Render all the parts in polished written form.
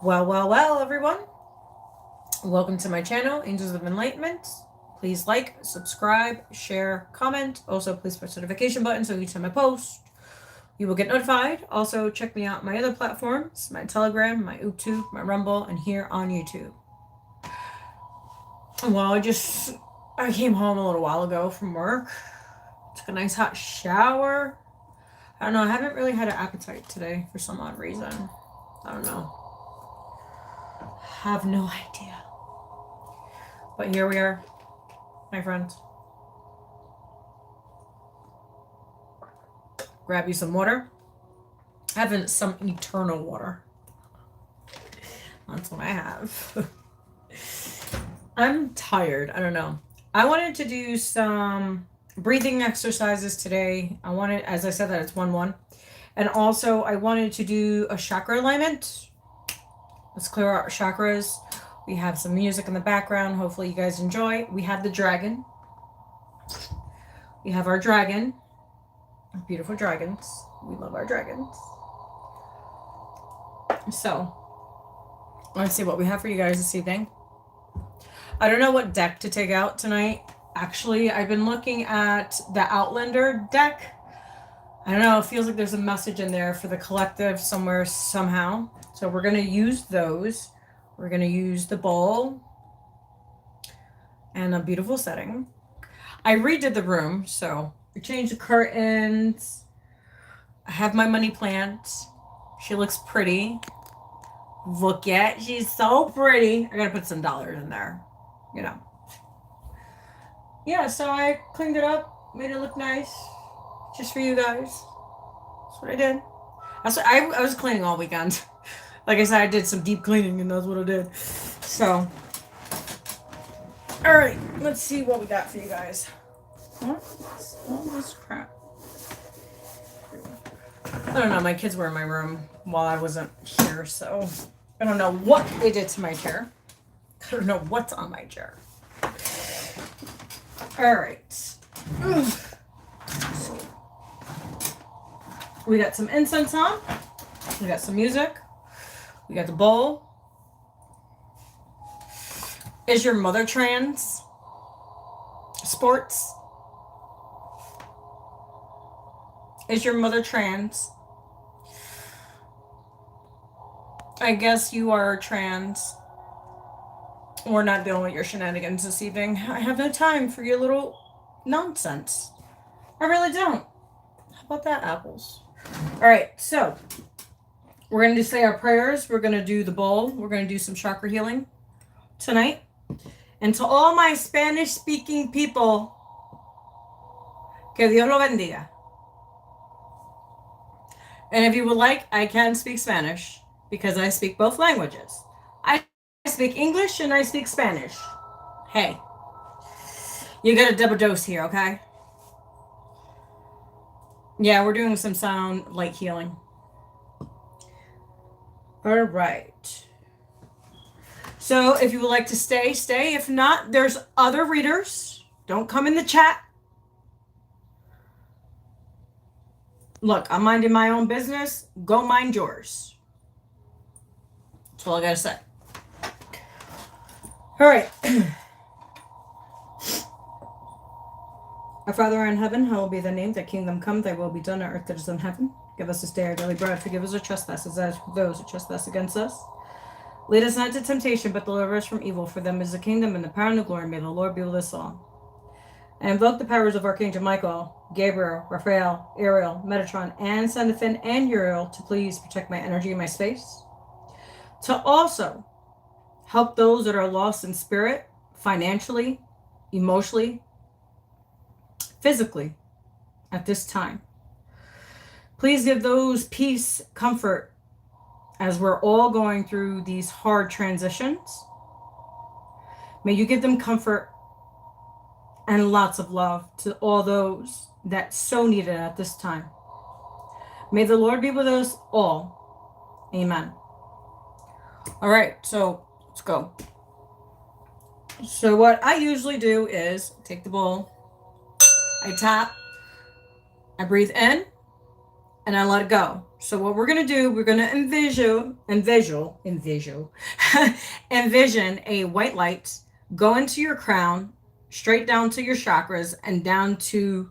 Well, everyone. Welcome to my channel, Angels of Enlightenment. Please like, subscribe, share, comment. Also, please press the notification button so each time I post, you will get notified. Also, check me out on my other platforms, my Telegram, my YouTube, my Rumble, and here on YouTube. Well, I came home a little while ago from work. Took a nice hot shower. I don't know, I haven't really had an appetite today for some odd reason. I don't know. Have no idea. But here we are, my friends. Grab you some water. Having some eternal water. That's what I have. I'm tired. I don't know. I wanted to do some breathing exercises today. I wanted, as I said, that it's 1-1. And also, I wanted to do a chakra alignment. Let's clear out our chakras. We have some music in the background. Hopefully you guys enjoy. We have the dragon. We have our dragon. Beautiful dragons. We love our dragons. So, let's see what we have for you guys this evening. I don't know what deck to take out tonight. Actually, I've been looking at the Outlander deck. I don't know. It feels like there's a message in there for the collective somewhere, somehow. So we're going to use those. We're going to use the bowl and a beautiful setting. I redid the room, so we changed the curtains. I have my money plant. She looks pretty. Look at, she's so pretty. I got to put some dollars in there, you know. Yeah, so I cleaned it up, made it look nice, just for you guys. That's what I did. I was cleaning all weekend. Like I said, I did some deep cleaning, and that's what I did. So, all right, let's see what we got for you guys. What's all this crap? I don't know. My kids were in my room while I wasn't here, so I don't know what they did to my chair. I don't know what's on my chair. All right. We got some incense on. We got some music. We got the bowl. Is your mother trans? Sports? Is your mother trans? I guess you are trans. We're not dealing with your shenanigans this evening. I have no time for your little nonsense. I really don't. How about that, apples? All right, so we're going to say our prayers. We're going to do the bowl. We're going to do some chakra healing tonight. And to all my Spanish-speaking people, que Dios lo bendiga. And if you would like, I can speak Spanish because I speak both languages. I speak English and I speak Spanish. Hey, you get a double dose here, okay? Yeah, we're doing some sound light healing. All right. So if you would like to stay, stay. If not, there's other readers. Don't come in the chat. Look, I'm minding my own business. Go mind yours. That's all I gotta say. All right. Our Father in heaven, hallowed be thy name. Thy kingdom come, thy will be done on earth as it is in heaven. Give us this day our daily bread. Forgive us our trespasses as those who trespass against us. Lead us not into temptation, but deliver us from evil. For them is the kingdom and the power and the glory. May the Lord be with us all. I invoke the powers of Archangel Michael, Gabriel, Raphael, Ariel, Metatron, and Seraphim, and Uriel to please protect my energy and my space. To also help those that are lost in spirit, financially, emotionally, physically, at this time. Please give those peace, comfort, as we're all going through these hard transitions. May you give them comfort and lots of love to all those that so need it at this time. May the Lord be with us all. Amen. All right, so let's go. So what I usually do is take the bowl, I tap, I breathe in, and I let it go. So what we're going to do, we're going to envision a white light go into your crown, straight down to your chakras and down to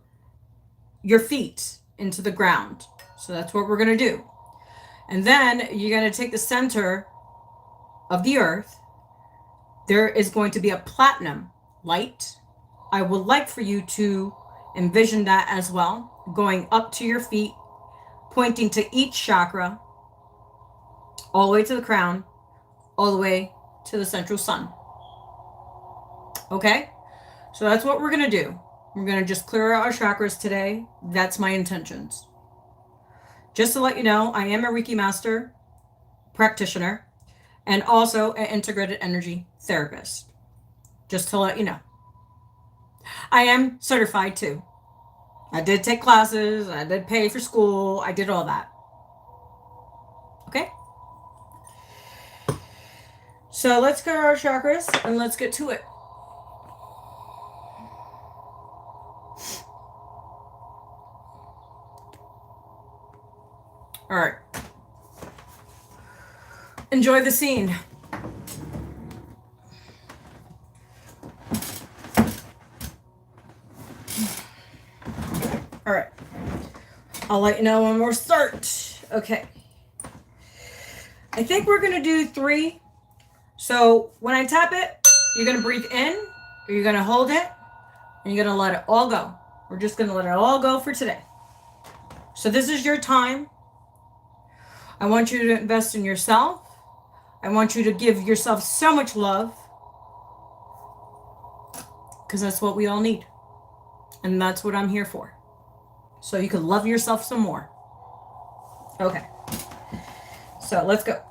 your feet into the ground. So that's what we're going to do. And then you're going to take the center of the earth. There is going to be a platinum light. I would like for you to envision that as well, going up to your feet, pointing to each chakra, all the way to the crown, all the way to the central sun. Okay? So that's what we're going to do. We're going to just clear out our chakras today. That's my intentions. Just to let you know, I am a Reiki master, practitioner, and also an integrated energy therapist. Just to let you know. I am certified too. I did take classes, I did pay for school, I did all that. Okay? So let's clear our chakras and let's get to it. All right. Enjoy the scene. All right. I'll let you know when we'll start. Okay. I think we're going to do 3. So when I tap it, you're going to breathe in, or you're going to hold it, and you're going to let it all go. We're just going to let it all go for today. So this is your time. I want you to invest in yourself. I want you to give yourself so much love, because that's what we all need. And that's what I'm here for. So you can love yourself some more. Okay. So let's go.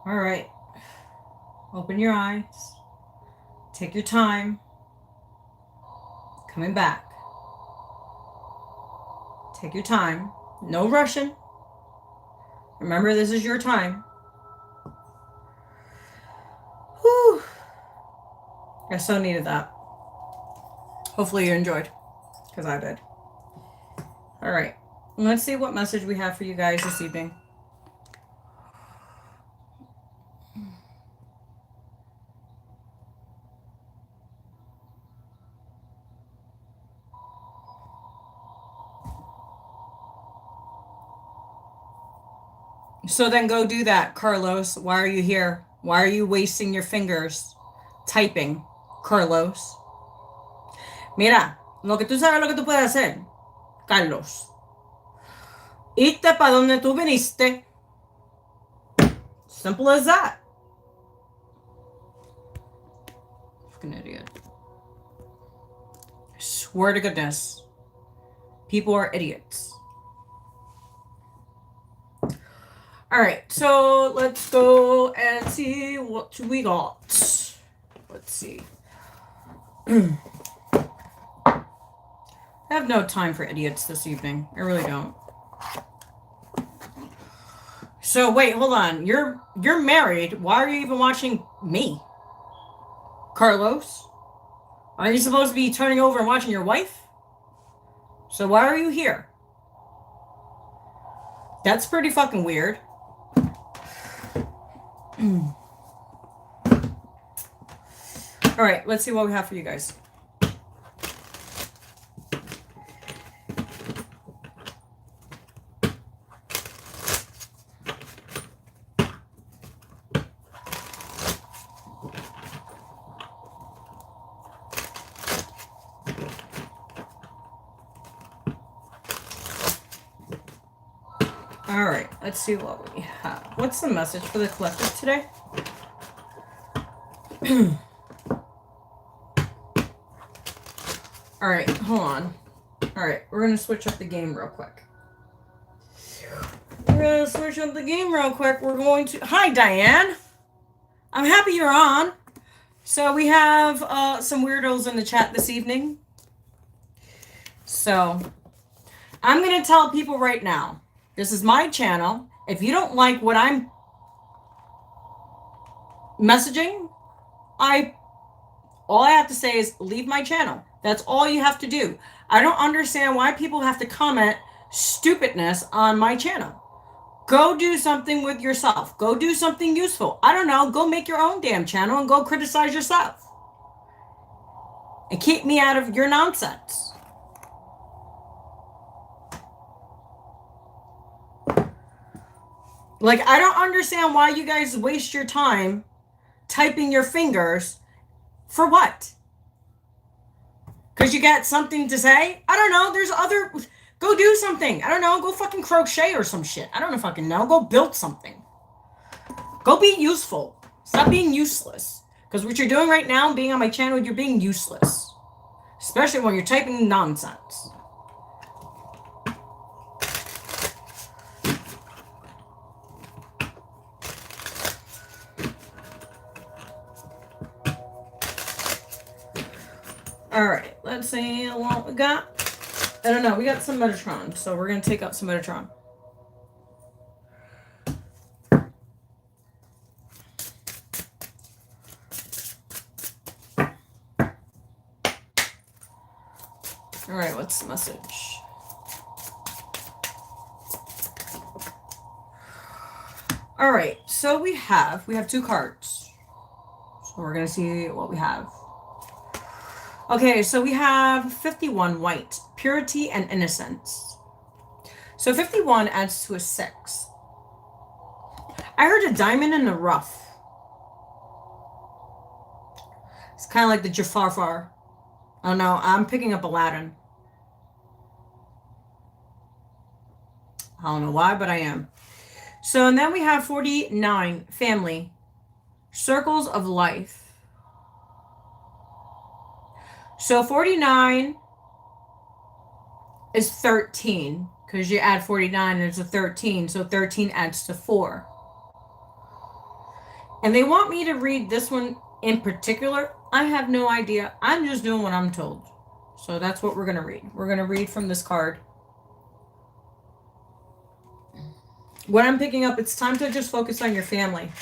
All right. Open your eyes. Take your time. Coming back. Take your time. No rushing. Remember, this is your time. Whew. I so needed that. Hopefully you enjoyed, because I did. All right. Let's see what message we have for you guys this evening. So then go do that, Carlos. Why are you here? Why are you wasting your fingers typing, Carlos? Mira, lo que tú sabes lo que tú puedes hacer, Carlos. Irte para donde tú viniste. Simple as that. Fucking idiot. I swear to goodness. People are idiots. Alright, so let's go and see what we got. Let's see. I have no time for idiots this evening. I really don't. So wait, hold on. You're married. Why are you even watching me? Carlos? Aren't you supposed to be turning over and watching your wife? So why are you here? That's pretty fucking weird. Alright, let's see what we have for you guys. Alright, let's see what we have. What's the message for the collective today? Alright, hold on. Alright, we're going to switch up the game real quick. We're going to switch up the game real quick. We're going to... Hi, Diane. I'm happy you're on. So we have some weirdos in the chat this evening. So I'm going to tell people right now. This is my channel. If you don't like what I'm messaging, all I have to say is leave my channel. That's all you have to do. I don't understand why people have to comment stupidness on my channel. Go do something with yourself. Go do something useful. I don't know. Go make your own damn channel and go criticize yourself. And keep me out of your nonsense. Like, I don't understand why you guys waste your time typing your fingers for what? Because you got something to say? I don't know. There's other... Go do something. I don't know. Go fucking crochet or some shit. I don't fucking know. Go build something. Go be useful. Stop being useless. Because what you're doing right now, being on my channel, you're being useless. Especially when you're typing nonsense. Alright, let's see what we got. I don't know, we got some Metatron, so we're going to take out some Metatron. Alright, what's the message? Alright, so we have 2 cards. So we're going to see what we have. Okay, so we have 51 white, purity and innocence. So 51 adds to a 6. I heard a diamond in the rough. It's kind of like the Jafarfar. I don't know, I'm picking up Aladdin. I don't know why, but I am. So, and then we have 49, family, circles of life. So 49 is 13, because you add 49, there's a 13, so 13 adds to 4. And they want me to read this one in particular. I have no idea. I'm just doing what I'm told. So that's what we're going to read. We're going to read from this card. What I'm picking up, it's time to just focus on your family.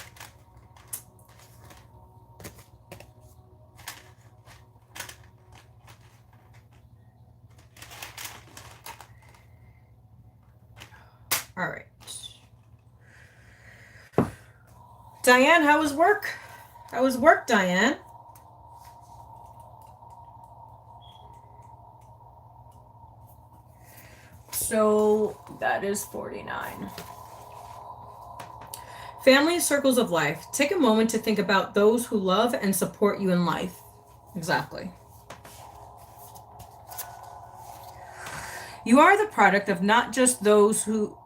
All right. Diane, how was work? How was work, Diane? So that is 49. Family circles of life. Take a moment to think about those who love and support you in life. Exactly. You are the product of not just those who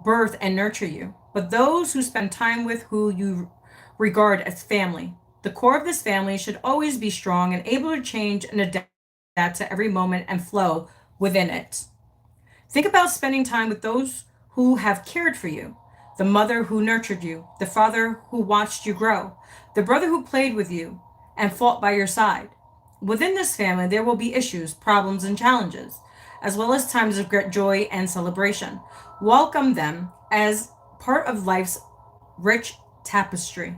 birth and nurture you, but those who spend time with, who you regard as family. The core of this family should always be strong and able to change and adapt to every moment and flow within it. Think about spending time with those who have cared for you, the mother who nurtured you, the father who watched you grow, the brother who played with you and fought by your side. Within this family, there will be issues, problems, and challenges, as well as times of great joy and celebration. Welcome them as part of life's rich tapestry.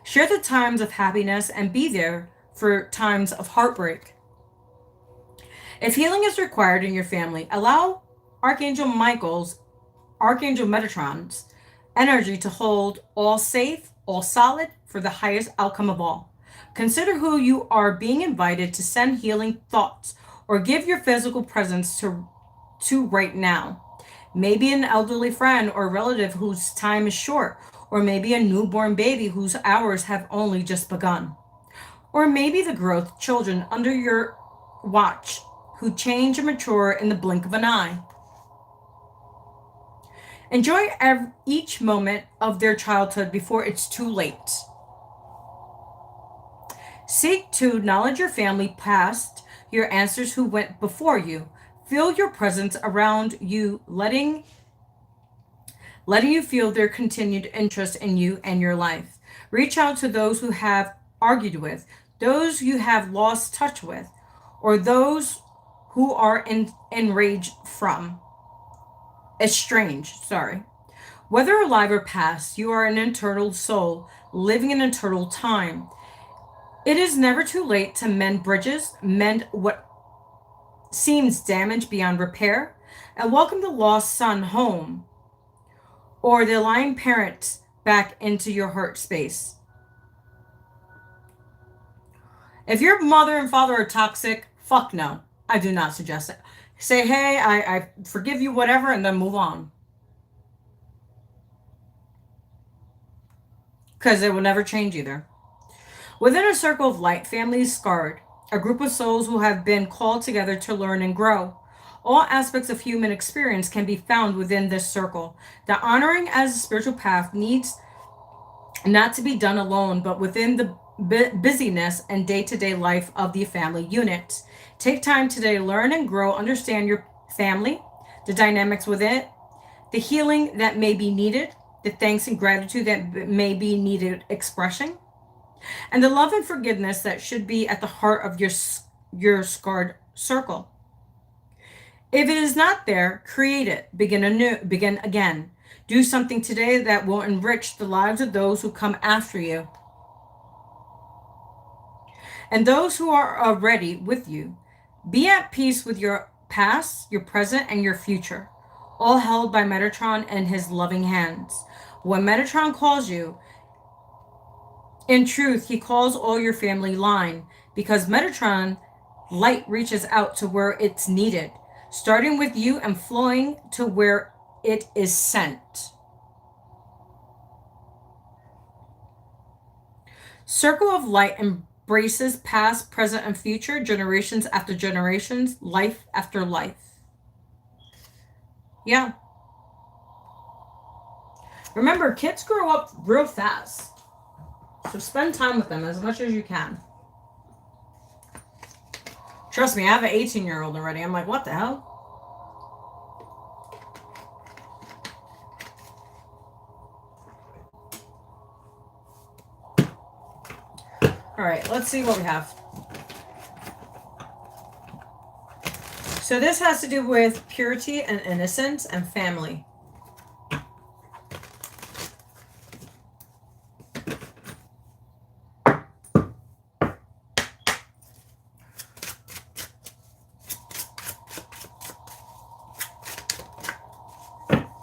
Share the times of happiness and be there for times of heartbreak. If healing is required in your family, allow Archangel Metatron's energy to hold all safe, all solid for the highest outcome of all. Consider who you are being invited to send healing thoughts or give your physical presence to right now. Maybe an elderly friend or relative whose time is short, or maybe a newborn baby whose hours have only just begun. Or maybe the growth children under your watch who change and mature in the blink of an eye. Enjoy each moment of their childhood before it's too late. Seek to acknowledge your family past, your ancestors who went before you. Feel your presence around you, letting you feel their continued interest in you and your life. Reach out to those who have argued with, those you have lost touch with, or those who are enraged from. Estranged, sorry. Whether alive or past, you are an eternal soul, living in eternal time. It is never too late to mend bridges, mend what seems damaged beyond repair, and welcome the lost son home, or the lying parent back into your heart space. If your mother and father are toxic, fuck no. I do not suggest it. Say, hey, I forgive you, whatever, and then move on. Because it will never change either. Within a circle of light, family is scarred, a group of souls who have been called together to learn and grow. All aspects of human experience can be found within this circle. The honoring as a spiritual path needs not to be done alone, but within the busyness and day-to-day life of the family unit. Take time today to learn and grow, understand your family, the dynamics within it, the healing that may be needed, the thanks and gratitude that may be needed expressing, and the love and forgiveness that should be at the heart of your scarred circle. If it is not there, create it. Begin again. Do something today that will enrich the lives of those who come after you and those who are already with you. Be at peace with your past, your present, and your future, all held by Metatron and his loving hands. When Metatron calls you, in truth, he calls all your family line, because Metatron light reaches out to where it's needed, starting with you and flowing to where it is sent. Circle of light embraces past, present, and future, generations after generations, life after life. Yeah. Remember, kids grow up real fast. So spend time with them as much as you can. Trust me, I have an 18-year-old already. I'm like, what the hell? All right, let's see what we have. So this has to do with purity and innocence and family.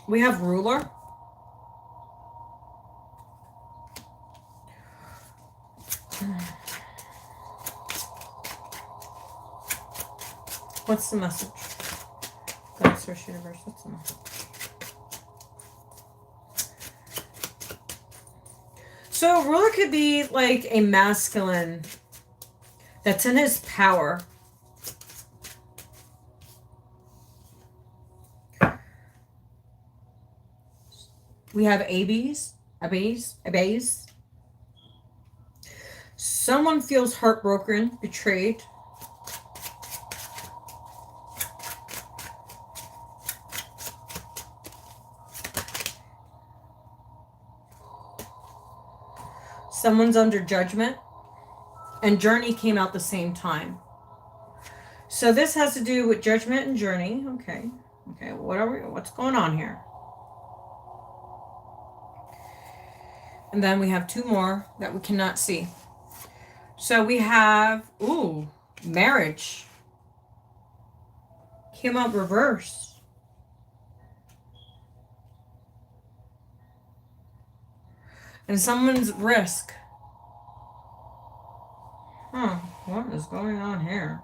We have ruler. What's the message? God, Source Universe, what's the message? So ruler could be like a masculine that's in his power. We have ABs. Someone feels heartbroken, betrayed. Someone's under judgment. And journey came out the same time. So this has to do with judgment and journey. Okay. Okay, what's going on here? And then we have two more that we cannot see. So we have, marriage. Came out reverse. And someone's risk. What is going on here?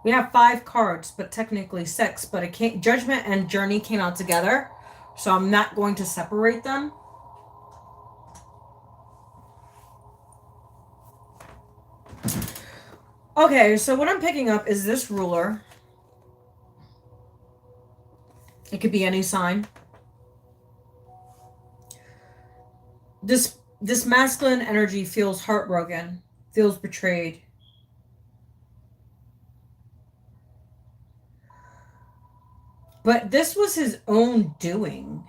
We have 5 cards, but technically 6. But judgment and journey came out together. So I'm not going to separate them. Okay, so what I'm picking up is this ruler. It could be any sign. This masculine energy feels heartbroken, feels betrayed. But this was his own doing.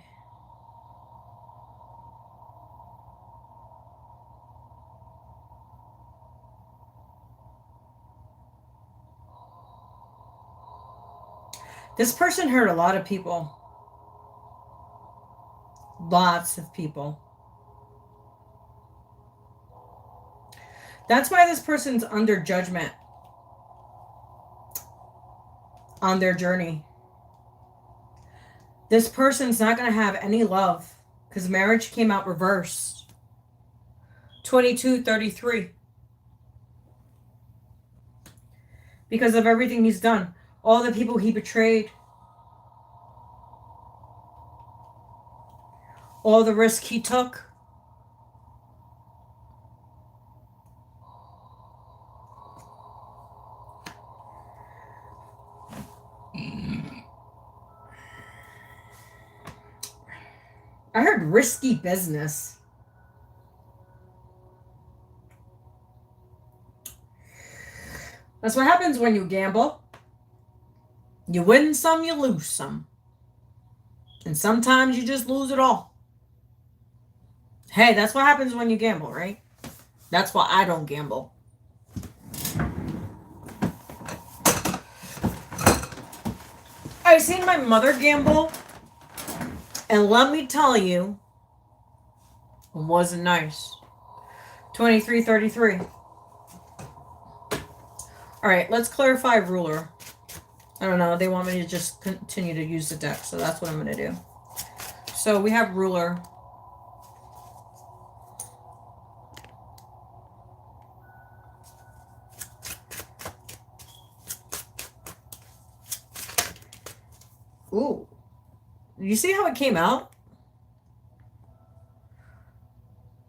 This person hurt a lot of people. Lots of people. That's why this person's under judgment on their journey. This person's not going to have any love because marriage came out reversed. 2233. Because of everything he's done. All the people he betrayed. All the risk he took. I heard risky business. That's what happens when you gamble. You win some, you lose some. And sometimes you just lose it all. Hey, that's what happens when you gamble, right? That's why I don't gamble. I seen my mother gamble. And let me tell you, it wasn't nice. 2333. All right, let's clarify ruler. I don't know. They want me to just continue to use the deck, so that's what I'm going to do. So we have ruler. Ooh. You see how it came out?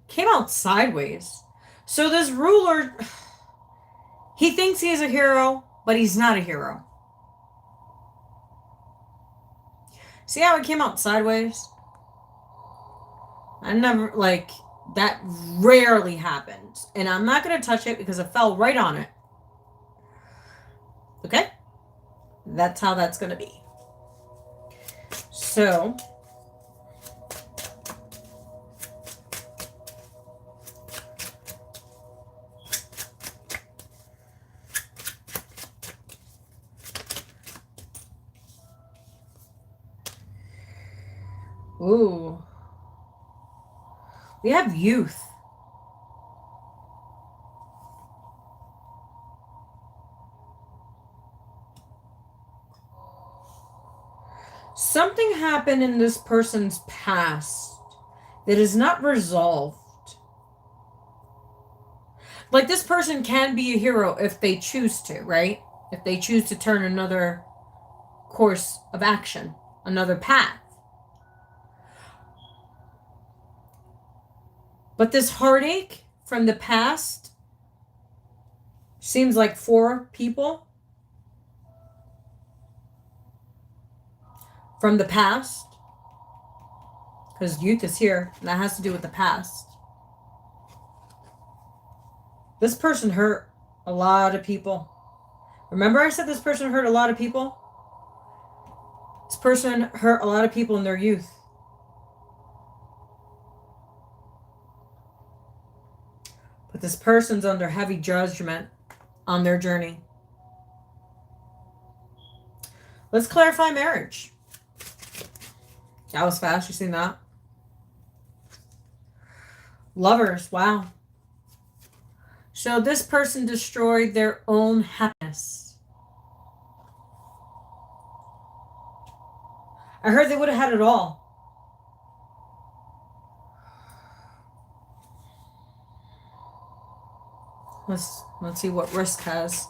Came out sideways. So this ruler, he thinks he's a hero, but he's not a hero. See how it came out sideways? I never, that rarely happens. And I'm not going to touch it because it fell right on it. Okay? That's how that's going to be. So, ooh, we have youth. Something happened in this person's past that is not resolved. Like, this person can be a hero if they choose to, right? If they choose to turn another course of action, another path. But this heartache from the past seems like 4 people from the past. Because youth is here, and that has to do with the past. This person hurt a lot of people. Remember I said this person hurt a lot of people? This person hurt a lot of people in their youth. But this person's under heavy judgment on their journey. Let's clarify marriage. That was fast. You seen that? Lovers. Wow. So this person destroyed their own happiness. I heard they would have had it all. Let's see what risk has.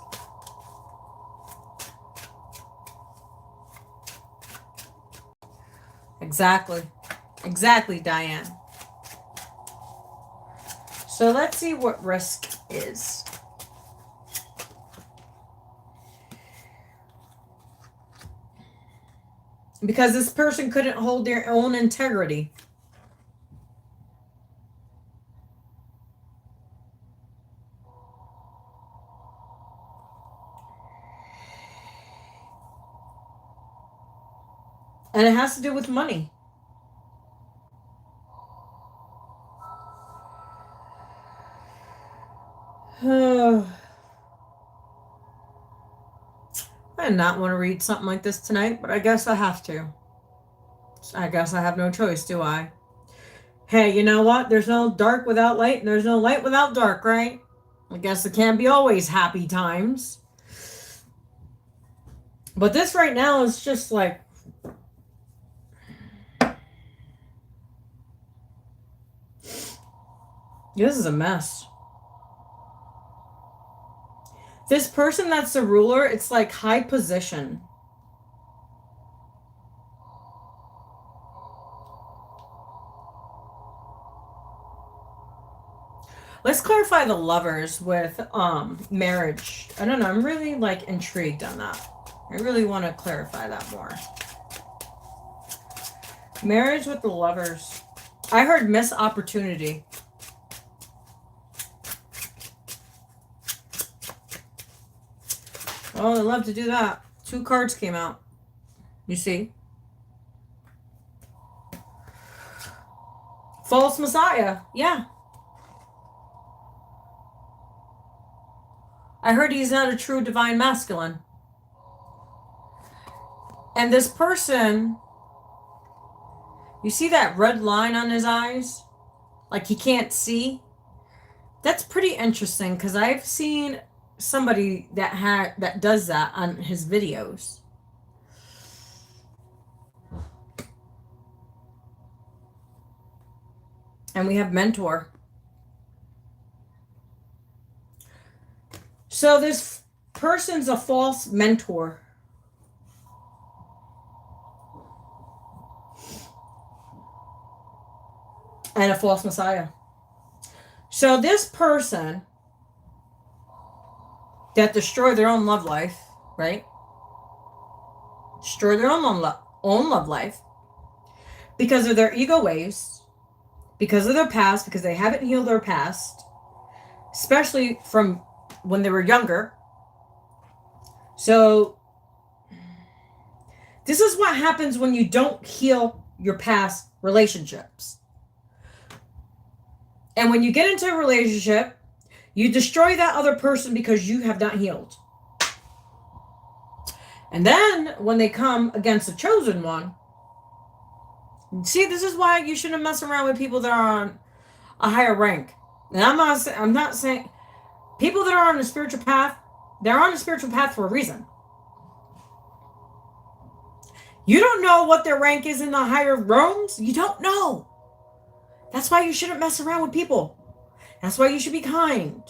Exactly. Exactly, Diane. So let's see what risk is. Because this person couldn't hold their own integrity. And it has to do with money. I did not want to read something like this tonight, but I guess I have to. I guess I have no choice, do I? Hey, you know what? There's no dark without light, and there's no light without dark, right? I guess it can't be always happy times. But this right now is just like... This is a mess. This person that's the ruler, it's like high position. Let's clarify the lovers with marriage. I don't know. I'm really like intrigued on that. I really want to clarify that more. Marriage with the lovers. I heard missed opportunity. Oh, they love to do that. 2 cards came out. You see? False Messiah. Yeah. I heard he's not a true divine masculine. And this person, you see that red line on his eyes? Like he can't see? That's pretty interesting because I've seen somebody that does that on his videos. And we have mentor. So this person's a false mentor. And a false messiah. So this person that destroy their own love life, right? Destroy their own love life because of their ego ways, because of their past, because they haven't healed their past, especially from when they were younger. So this is what happens when you don't heal your past relationships. And when you get into a relationship, you destroy that other person because you have not healed. And then when they come against the chosen one, see, this is why you shouldn't mess around with people that are on a higher rank. And I'm not saying people that are on a spiritual path, they're on a spiritual path for a reason. You don't know what their rank is in the higher realms. You don't know. That's why you shouldn't mess around with people. That's why you should be kind.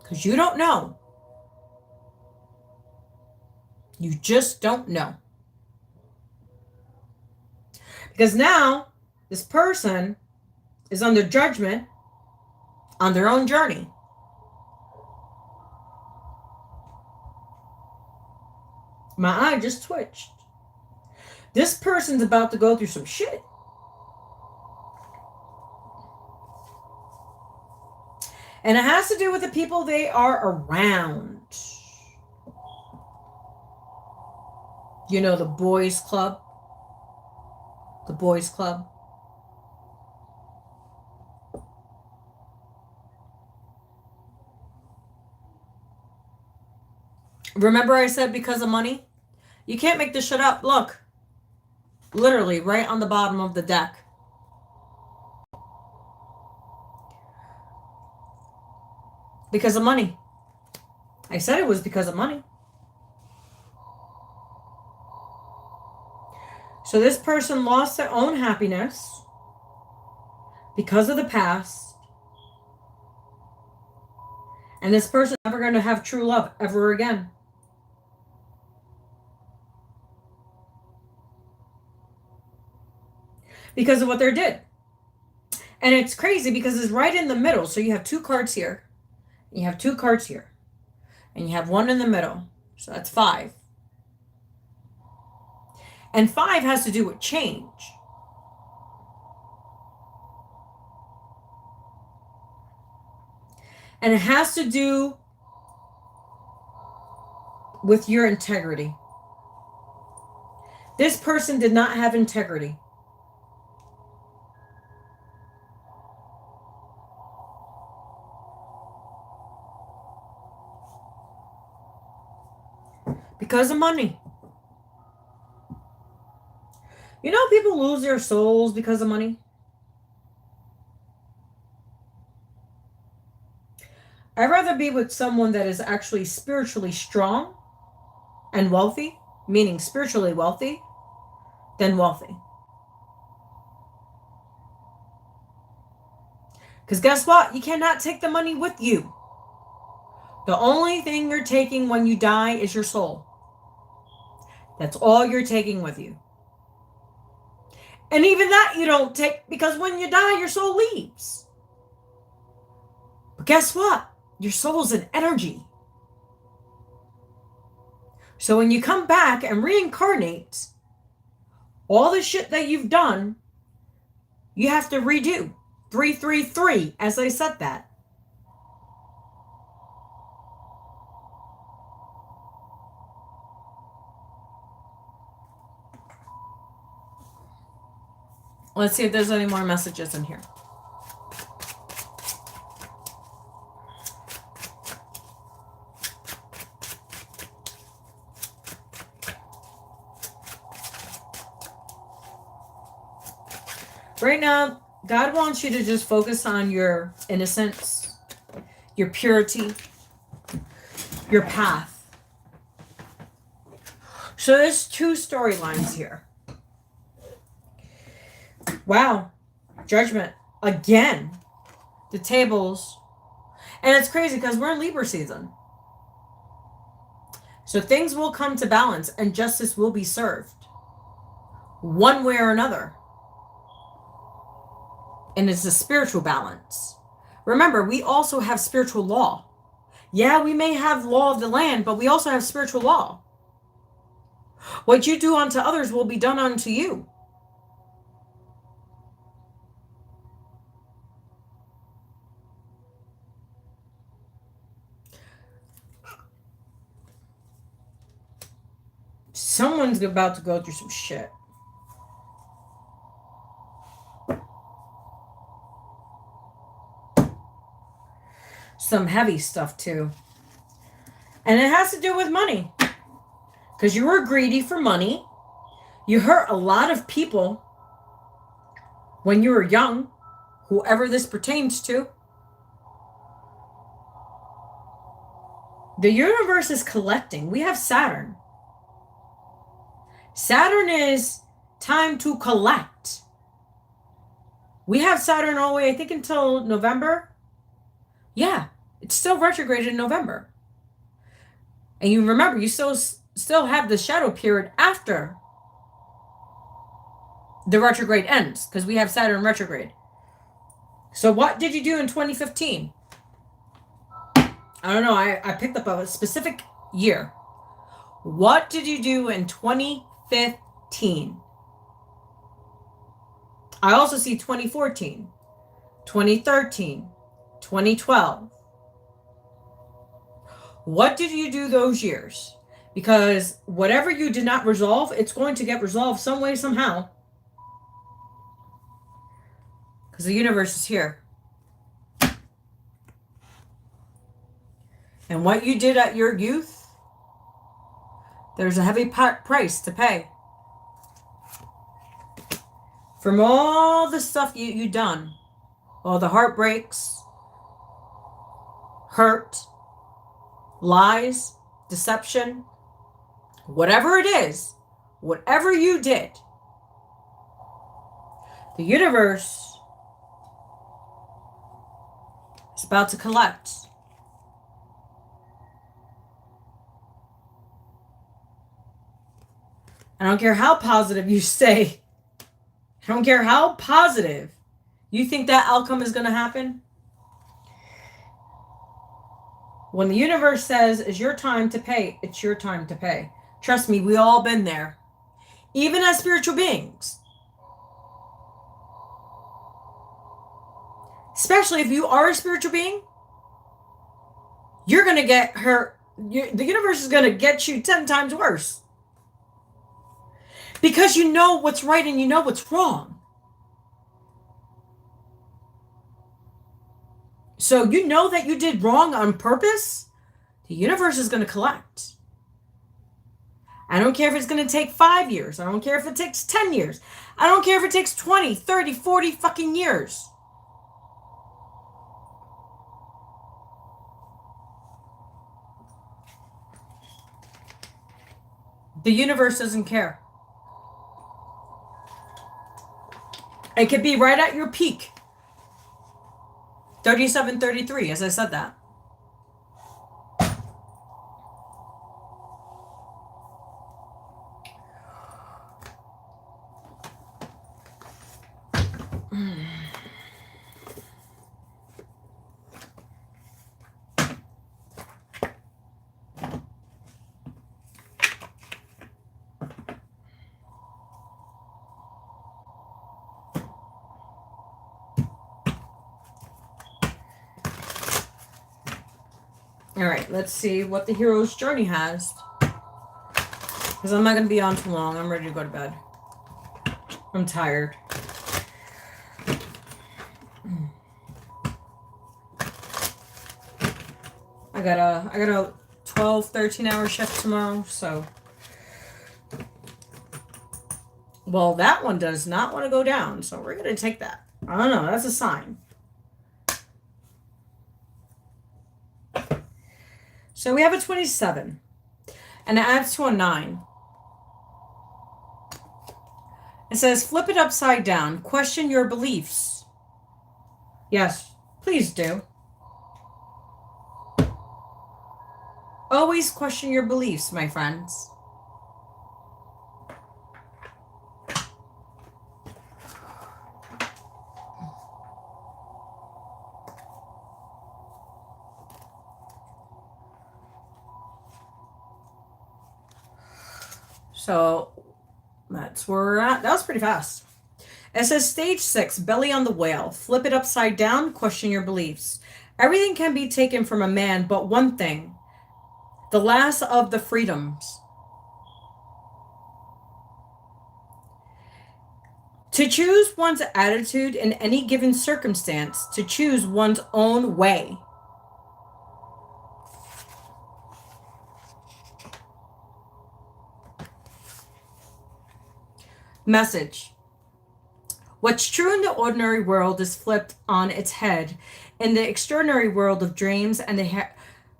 Because you don't know. You just don't know. Because now, this person is under judgment on their own journey. My eye just twitched. This person's about to go through some shit. And it has to do with the people they are around. You know, the boys club. The boys club. Remember I said because of money? You can't make this shit up. Look. Literally right on the bottom of the deck. Because of money. I said it was because of money. So this person lost their own happiness because of the past. And this person is never going to have true love ever again. Because of what they did. And it's crazy because it's right in the middle. So you have two cards here. You have two cards here. And you have one in the middle. So that's 5. And 5 has to do with change. And it has to do with your integrity. This person did not have integrity. Because of money. You know, people lose their souls because of money. I'd rather be with someone that is actually spiritually strong and wealthy, meaning spiritually wealthy, than wealthy. Because guess what? You cannot take the money with you. The only thing you're taking when you die is your soul. That's all you're taking with you. And even that you don't take, because when you die, your soul leaves. But guess what? Your soul's an energy. So when you come back and reincarnate, all the shit that you've done, you have to redo. 333, as I said that. Let's see if there's any more messages in here. Right now, God wants you to just focus on your innocence, your purity, your path. So there's 2 storylines here. Wow. Judgment. Again. The tables. And it's crazy because we're in Libra season. So things will come to balance and justice will be served. One way or another. And it's a spiritual balance. Remember, we also have spiritual law. Yeah, we may have law of the land, but we also have spiritual law. What you do unto others will be done unto you. Someone's about to go through some shit. Some heavy stuff too. And it has to do with money. Because you were greedy for money. You hurt a lot of people when you were young, whoever this pertains to. The universe is collecting. We have Saturn. Saturn is time to collect. We have Saturn all the way, I think, until November. Yeah, it's still retrograde in November. And you remember, you still have the shadow period after the retrograde ends, because we have Saturn retrograde. So what did you do in 2015? I don't know. I picked up a specific year. What did you do in 2015? I also see 2014, 2013, 2012. What did you do those years? Because whatever you did not resolve, it's going to get resolved some way, somehow. Because the universe is here. And what you did at your youth, there's a heavy price to pay. From all the stuff you done, all the heartbreaks, hurt, lies, deception, whatever it is, whatever you did, the universe is about to collect. I don't care how positive you stay. I don't care how positive you think that outcome is going to happen. When the universe says it's your time to pay, it's your time to pay. Trust me, we all been there. Even as spiritual beings. Especially if you are a spiritual being, you're going to get hurt. The universe is going to get you 10 times worse. Because you know what's right and you know what's wrong. So you know that you did wrong on purpose. The universe is going to collect. I don't care if it's going to take 5 years. I don't care if it takes 10 years. I don't care if it takes 20, 30, 40 fucking years. The universe doesn't care. It could be right at your peak. 37, 33, as I said that. All right, let's see what the hero's journey has. Because I'm not going to be on too long. I'm ready to go to bed. I'm tired. I got a 12, 13-hour shift tomorrow, so. Well, that one does not want to go down, so we're going to take that. I don't know, that's a sign. So we have a 27, and it adds to a 9. It says, flip it upside down. Question your beliefs. Yes, please do. Always question your beliefs, my friends. So that's where we're at. That was pretty fast. It says stage 6, belly on the whale. Flip it upside down, question your beliefs. Everything can be taken from a man, but one thing, the last of the freedoms. To choose one's attitude in any given circumstance, to choose one's own way. Message. What's true in the ordinary world is flipped on its head in the extraordinary world of dreams and the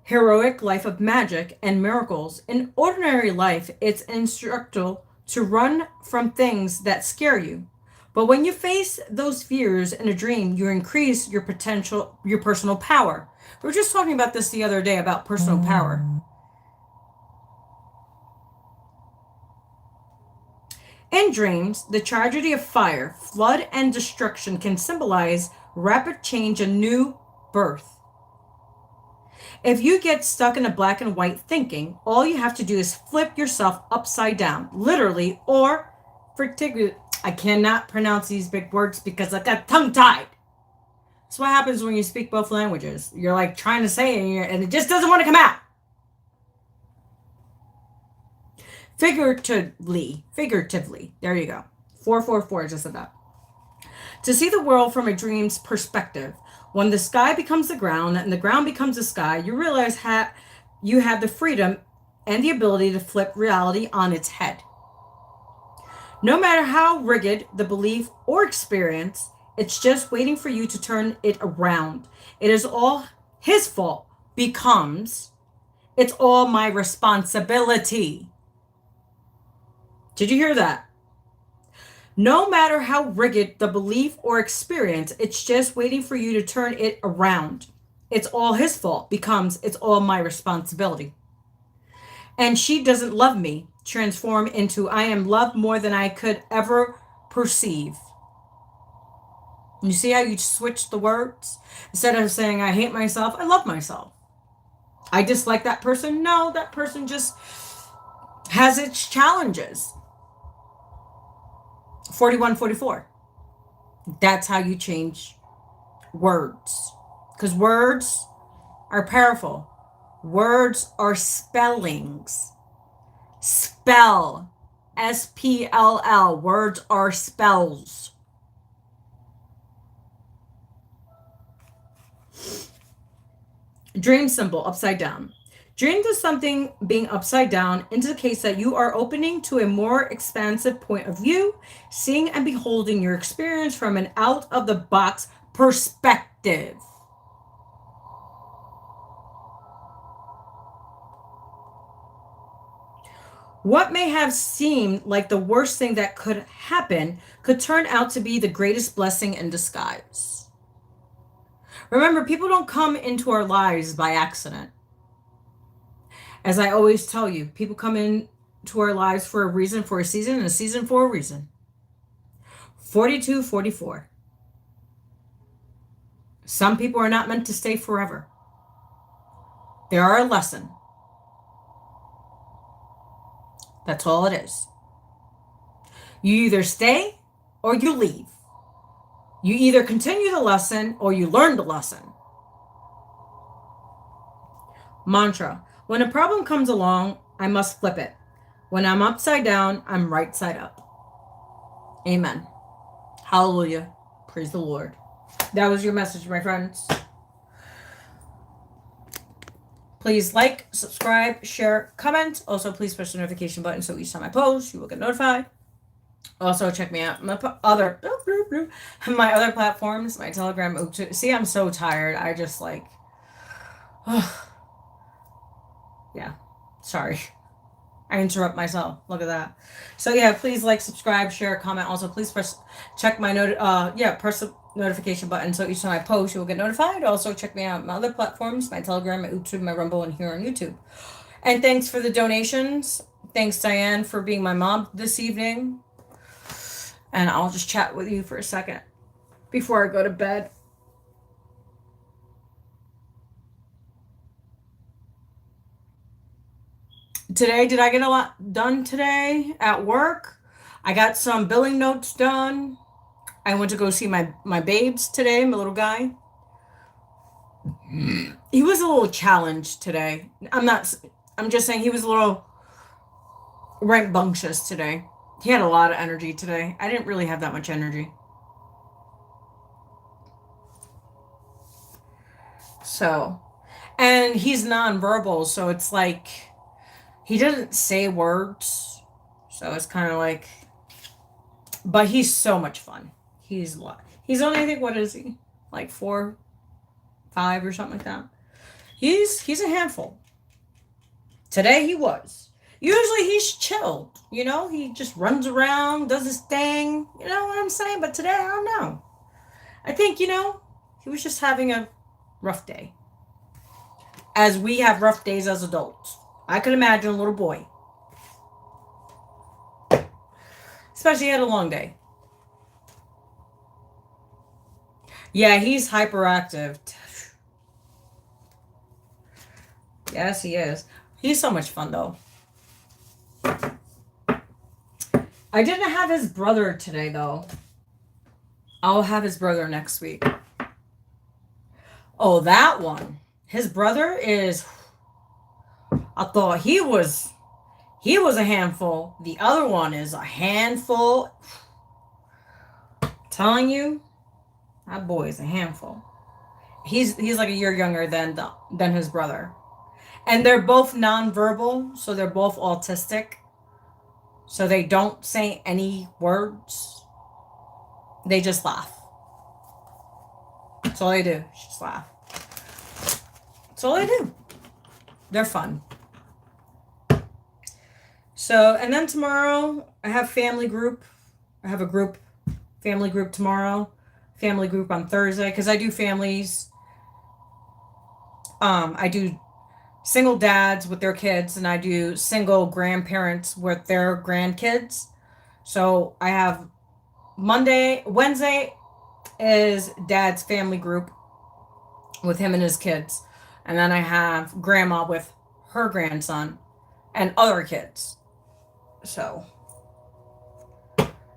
heroic life of magic and miracles. In ordinary life, it's instructive to run from things that scare you. But when you face those fears in a dream, you increase your personal power. We were just talking about this the other day about personal power. In dreams, the tragedy of fire, flood, and destruction can symbolize rapid change, a new birth. If you get stuck in a black and white thinking, all you have to do is flip yourself upside down, literally, or particularly, I cannot pronounce these big words because I got tongue-tied. That's what happens when you speak both languages. You're like trying to say it and it just doesn't want to come out. Figuratively. There you go. 444, just said that. To see the world from a dream's perspective. When the sky becomes the ground and the ground becomes the sky, you realize you have the freedom and the ability to flip reality on its head. No matter how rigid the belief or experience, it's just waiting for you to turn it around. It is all his fault becomes, it's all my responsibility. Did you hear that? No matter how rigid the belief or experience, it's just waiting for you to turn it around. It's all his fault becomes, it's all my responsibility. And she doesn't love me transform into, I am loved more than I could ever perceive. You see how you switch the words? Instead of saying, I hate myself, I love myself. I dislike that person. No, that person just has its challenges. 4144. That's how you change words. Because words are powerful. Words are spellings. Spell. S-P-L-L. Words are spells. Dream symbol, upside down. Dreams of something being upside down indicates that you are opening to a more expansive point of view, seeing and beholding your experience from an out-of-the-box perspective. What may have seemed like the worst thing that could happen could turn out to be the greatest blessing in disguise. Remember, people don't come into our lives by accident. As I always tell you, people come into our lives for a reason, for a season, and a season for a reason. 4244. Some people are not meant to stay forever. They are a lesson. That's all it is. You either stay or you leave. You either continue the lesson or you learn the lesson. Mantra. When a problem comes along, I must flip it. When I'm upside down, I'm right side up. Amen. Hallelujah. Praise the Lord. That was your message, my friends. Please like, subscribe, share, comment. Also, please push the notification button so each time I post, you will get notified. Also, check me out my other platforms, my Telegram. See, I'm so tired. I just like, yeah. Sorry, I interrupt myself. Look at that. So yeah, please like, subscribe, share, comment. Also, please press the notification button so each time I post, you will get notified. Also, check me out my other platforms, my Telegram, my YouTube, my Rumble, and here on YouTube. And thanks for the donations. Thanks, Diane, for being my mom this evening. And I'll just chat with you for a second before I go to bed. Today, did I get a lot done today at work? I got some billing notes done. I went to go see my babes today, my little guy. He was a little challenged today. I'm just saying he was a little rambunctious today. He had a lot of energy today. I didn't really have that much energy. So, and he's nonverbal, so it's like he doesn't say words. So it's kind of like, but he's so much fun. He's only, I think, what is he? Like 4, 5 or something like that. He's a handful. Today he was. Usually he's chilled, you know? He just runs around, does his thing. You know what I'm saying? But today, I don't know. I think, he was just having a rough day. As we have rough days as adults. I could imagine a little boy. Especially he had a long day. Yeah, he's hyperactive. Yes, he is. He's so much fun, though. I didn't have his brother today, though. I'll have his brother next week. Oh, that one. His brother is... I thought he was a handful. The other one is a handful. Telling you, that boy is a handful. He's like a year younger than his brother. And they're both nonverbal, so they're both autistic. So they don't say any words. They just laugh. That's all they do. Just laugh. That's all they do. They're fun. So, and then tomorrow I have family group. I have a family group tomorrow. Family group on Thursday, because I do families. I do single dads with their kids, and I do single grandparents with their grandkids. So I have Wednesday is dad's family group with him and his kids. And then I have grandma with her grandson and other kids. So,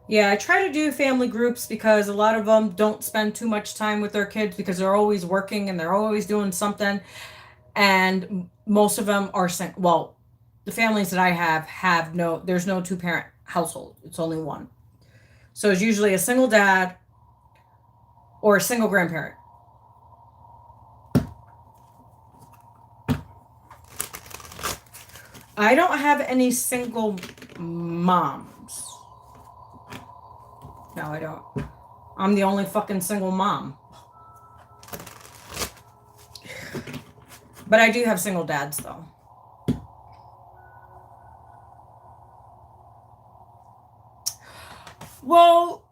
yeah, I try to do family groups because a lot of them don't spend too much time with their kids because they're always working and they're always doing something. And most of them are well, the families that I have there's no two-parent household. It's only one. So it's usually a single dad or a single grandparent. I don't have any single moms. No, I don't. I'm the only fucking single mom. But I do have single dads, though. Well,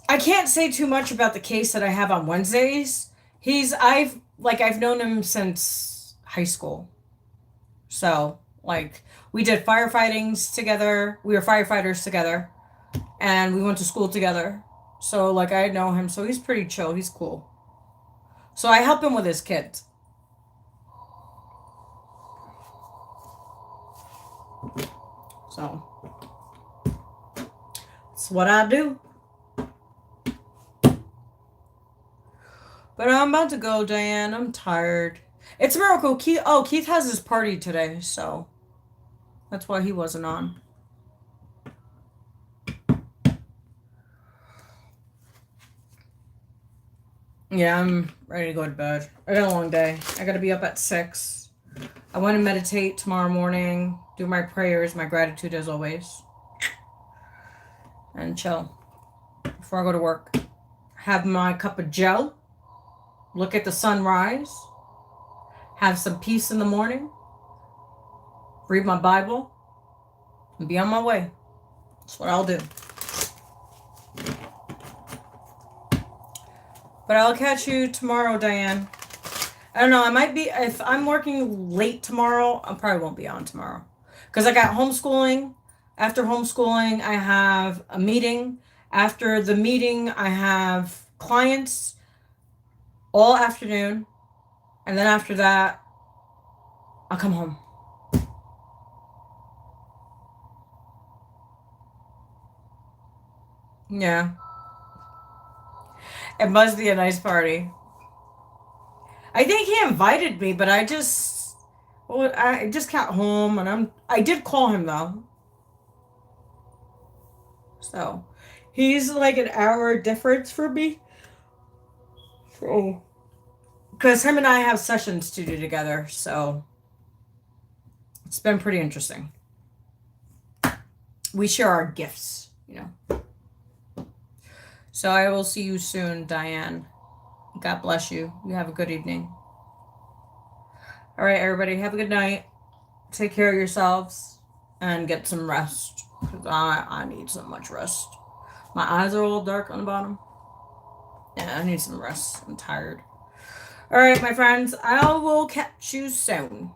I can't say too much about the case that I have on Wednesdays. I've known him since high school. So, we did firefightings together. We were firefighters together. And we went to school together. So, I know him. So, he's pretty chill. He's cool. So, I help him with his kids. So, that's what I do. But I'm about to go, Diane. I'm tired. It's a miracle. Keith has his party today, so that's why he wasn't on. Yeah, I'm ready to go to bed. I got a long day. I got to be up at 6. I want to meditate tomorrow morning, do my prayers, my gratitude as always, and chill before I go to work. Have my cup of joe, look at the sunrise, have some peace in the morning, read my Bible, and be on my way. That's what I'll do. But I'll catch you tomorrow, Diane. I don't know. I might be, if I'm working late tomorrow, I probably won't be on tomorrow. Because I got homeschooling. After homeschooling, I have a meeting. After the meeting, I have clients all afternoon. And then after that, I'll come home. Yeah. It must be a nice party. I think he invited me, but I just got home and I did call him though. So, he's like an hour difference for me. So, because him and I have sessions to do together, so it's been pretty interesting. We share our gifts, So I will see you soon, Diane. God bless you. You have a good evening. All right, everybody, have a good night. Take care of yourselves and get some rest. Because I need so much rest. My eyes are a little dark on the bottom. Yeah, I need some rest. I'm tired. All right, my friends, I will catch you soon.